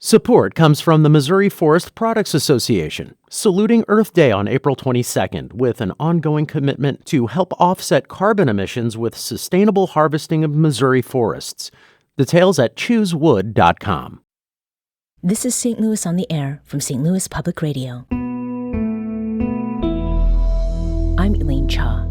Support comes from the Missouri Forest Products Association, saluting Earth Day on April 22nd with an ongoing commitment to help offset carbon emissions with sustainable harvesting of Missouri forests. Details at choosewood.com. This is St. Louis on the Air from St. Louis Public Radio. I'm Elaine Cha.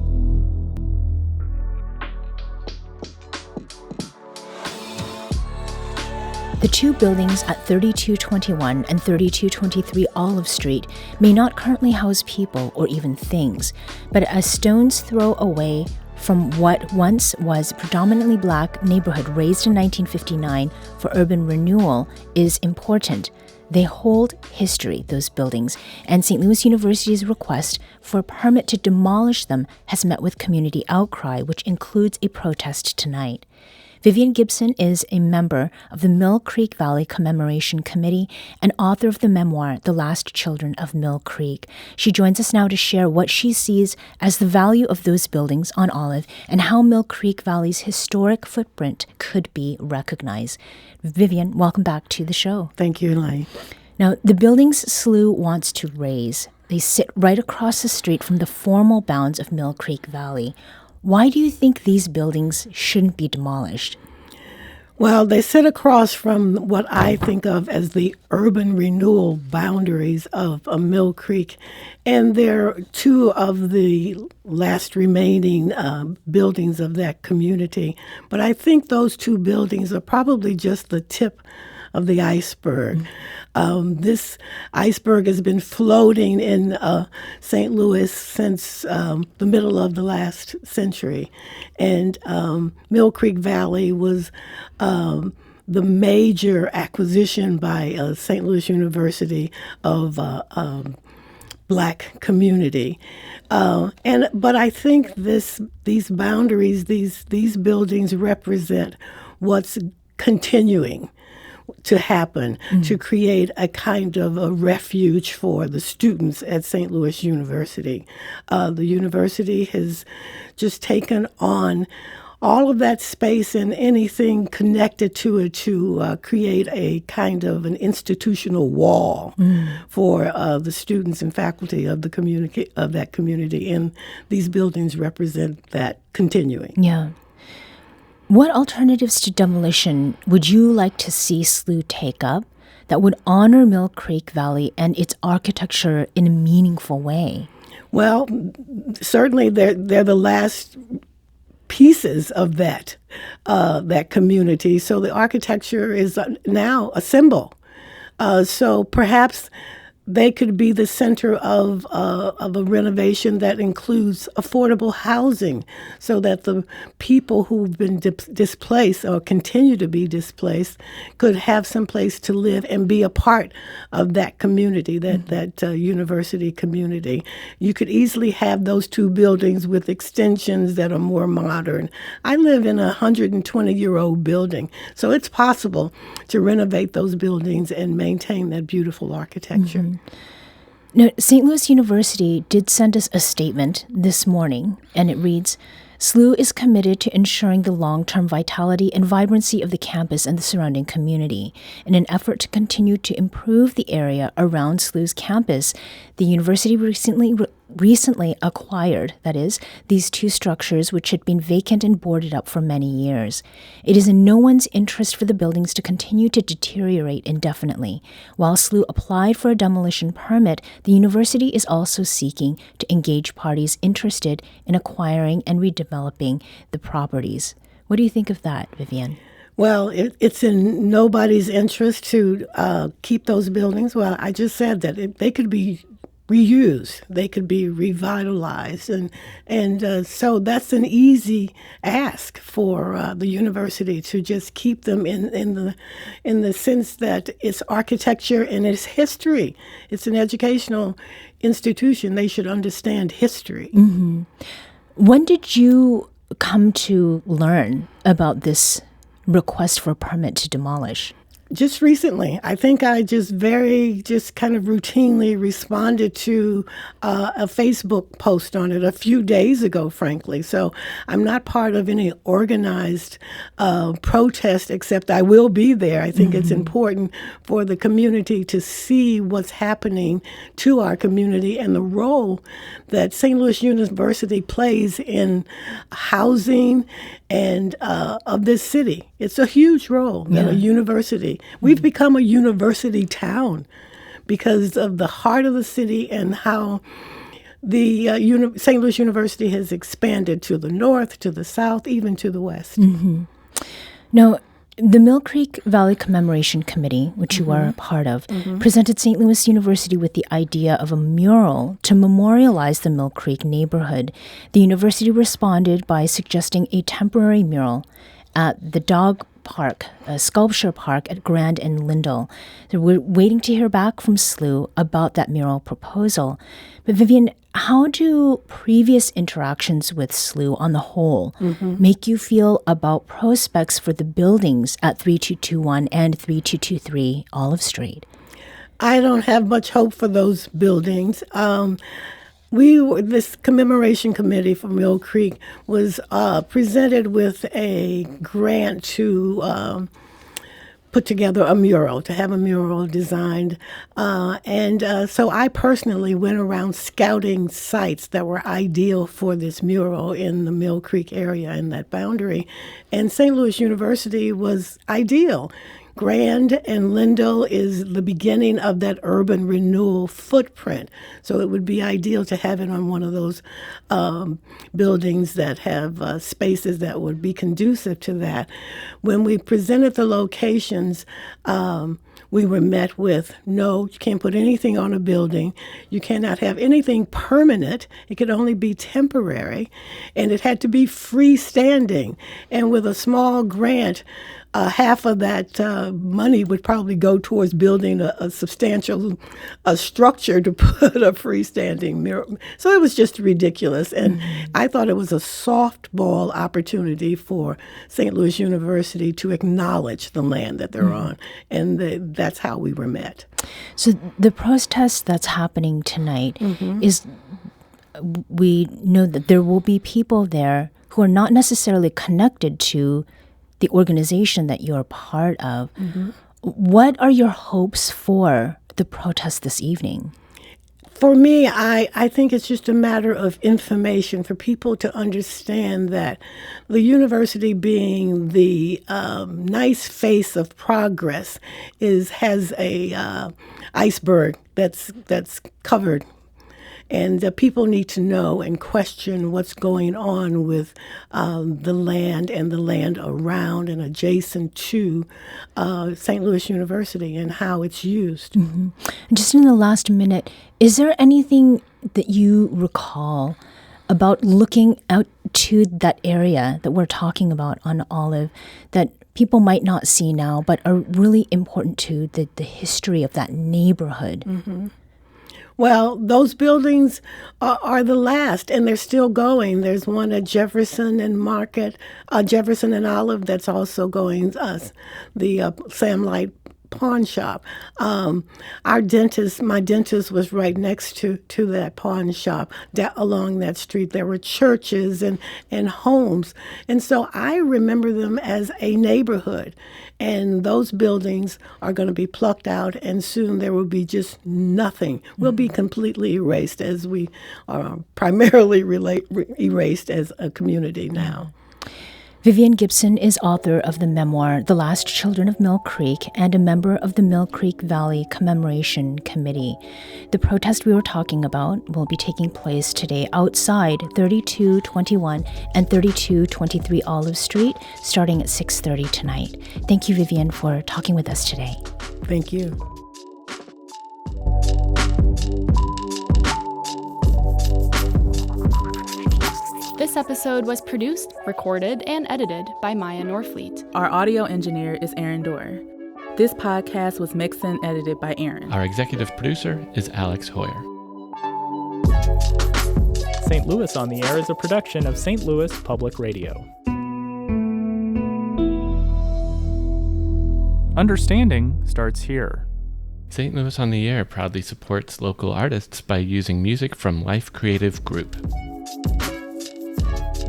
The two buildings at 3221 and 3223 Olive Street may not currently house people or even things, but a stone's throw away from what once was a predominantly black neighborhood raised in 1959 for urban renewal is important. They hold history, those buildings, and St. Louis University's request for a permit to demolish them has met with community outcry, which includes a protest tonight. Vivian Gibson is a member of the Mill Creek Valley Commemoration Committee and author of the memoir, The Last Children of Mill Creek. She joins us now to share what she sees as the value of those buildings on Olive and how Mill Creek Valley's historic footprint could be recognized. Vivian, welcome back to the show. Thank you, Elaine. Now, the buildings SLU wants to raise, they sit right across the street from the formal bounds of Mill Creek Valley. Why do you think these buildings shouldn't be demolished? Well, they sit across from what I think of as the urban renewal boundaries of Mill Creek, and they're two of the last remaining buildings of that community. But I think those two buildings are probably just the tip of the iceberg. This iceberg has been floating in St. Louis since the middle of the last century. And Mill Creek Valley was the major acquisition by St. Louis University of black community. But I think these boundaries, these buildings represent what's continuing to happen, to create a kind of a refuge for the students at St. Louis University. The university has just taken on all of that space and anything connected to it to create a kind of an institutional wall for the students and faculty of that community. And these buildings represent that continuing. Yeah. What alternatives to demolition would you like to see SLU take up that would honor Mill Creek Valley and its architecture in a meaningful way? Well, certainly they're the last pieces of that community. So the architecture is now a symbol. So perhaps they could be the center of a renovation that includes affordable housing so that the people who've been displaced or continue to be displaced could have some place to live and be a part of that community, that university community. You could easily have those two buildings with extensions that are more modern. I live in a 120-year-old building, so it's possible to renovate those buildings and maintain that beautiful architecture. Mm-hmm. Now, St. Louis University did send us a statement this morning, and it reads, SLU is committed to ensuring the long-term vitality and vibrancy of the campus and the surrounding community. In an effort to continue to improve the area around SLU's campus, the university recently acquired, that is, these two structures which had been vacant and boarded up for many years. It is in no one's interest for the buildings to continue to deteriorate indefinitely. While SLU applied for a demolition permit, the university is also seeking to engage parties interested in acquiring and redeveloping the properties. What do you think of that, Vivian? Well, it's in nobody's interest to keep those buildings. Well, I just said that they could be reused, they could be revitalized, and so that's an easy ask for the university to just keep them in the sense that it's architecture and it's history. It's an educational institution. They should understand history. Mm-hmm. When did you come to learn about this request for a permit to demolish? Just recently, I think I just kind of routinely responded to a Facebook post on it a few days ago, frankly. So I'm not part of any organized protest, except I will be there. I think it's important for the community to see what's happening to our community and the role that St. Louis University plays in housing and of this city. It's a huge role that a university. We've become a university town because of the heart of the city and how the St. Louis University has expanded to the north, to the south, even to the west. Now, the Mill Creek Valley Commemoration Committee, which you are a part of, presented St. Louis University with the idea of a mural to memorialize the Mill Creek neighborhood. The university responded by suggesting a temporary mural at the dog park, a sculpture park at Grand and Lindell. So we're waiting to hear back from SLU about that mural proposal. But Vivian, how do previous interactions with SLU on the whole make you feel about prospects for the buildings at 3221 and 3223 Olive Street? I don't have much hope for those buildings. This commemoration committee for Mill Creek was presented with a grant to put together a mural, to have a mural designed. So I personally went around scouting sites that were ideal for this mural in the Mill Creek area in that boundary. And St. Louis University was ideal. Grand and Lindell is the beginning of that urban renewal footprint. So it would be ideal to have it on one of those buildings that have spaces that would be conducive to that. When we presented the locations, we were met with, no, you can't put anything on a building. You cannot have anything permanent. It could only be temporary. And it had to be freestanding. And with a small grant, half of that money would probably go towards building a substantial structure to put a freestanding mural. So it was just ridiculous. And I thought it was a softball opportunity for St. Louis University to acknowledge the land that they're on. And that's how we were met. So the protest that's happening tonight is, we know that there will be people there who are not necessarily connected to the organization that you're part of. What are your hopes for the protest this evening? For me, I think it's just a matter of information for people to understand that the university, being the nice face of progress, has a iceberg that's covered. And people need to know and question what's going on with the land and the land around and adjacent to St. Louis University and how it's used. Just in the last minute, is there anything that you recall about looking out to that area that we're talking about on Olive that people might not see now but are really important to the history of that neighborhood? Well, those buildings are the last, and they're still going. There's one at Jefferson and Jefferson and Olive that's also going, the Sam Light pawn shop. My dentist was right next to that pawn shop. Along that street, there were churches and homes. And so I remember them as a neighborhood. And those buildings are going to be plucked out, and soon there will be just nothing. We'll be completely erased, as we are primarily erased as a community now. Vivian Gibson is author of the memoir, The Last Children of Mill Creek, and a member of the Mill Creek Valley Commemoration Committee. The protest we were talking about will be taking place today outside 3221 and 3223 Olive Street, starting at 6:30 tonight. Thank you, Vivian, for talking with us today. Thank you. This episode was produced, recorded, and edited by Maya Norfleet. Our audio engineer is Aaron Dorr. This podcast was mixed and edited by Aaron. Our executive producer is Alex Hoyer. St. Louis on the Air is a production of St. Louis Public Radio. Understanding starts here. St. Louis on the Air proudly supports local artists by using music from Life Creative Group.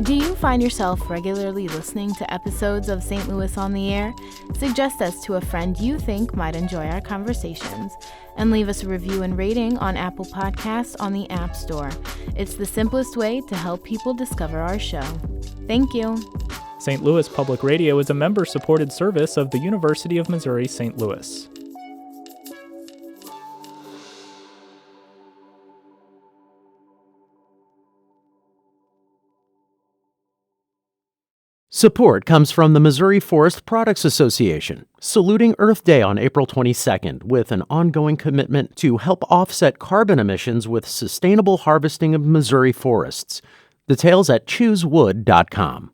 Do you find yourself regularly listening to episodes of St. Louis on the Air? Suggest us to a friend you think might enjoy our conversations, and leave us a review and rating on Apple Podcasts on the App Store. It's the simplest way to help people discover our show. Thank you. St. Louis Public Radio is a member-supported service of the University of Missouri St. Louis. Support comes from the Missouri Forest Products Association, saluting Earth Day on April 22nd with an ongoing commitment to help offset carbon emissions with sustainable harvesting of Missouri forests. Details at choosewood.com.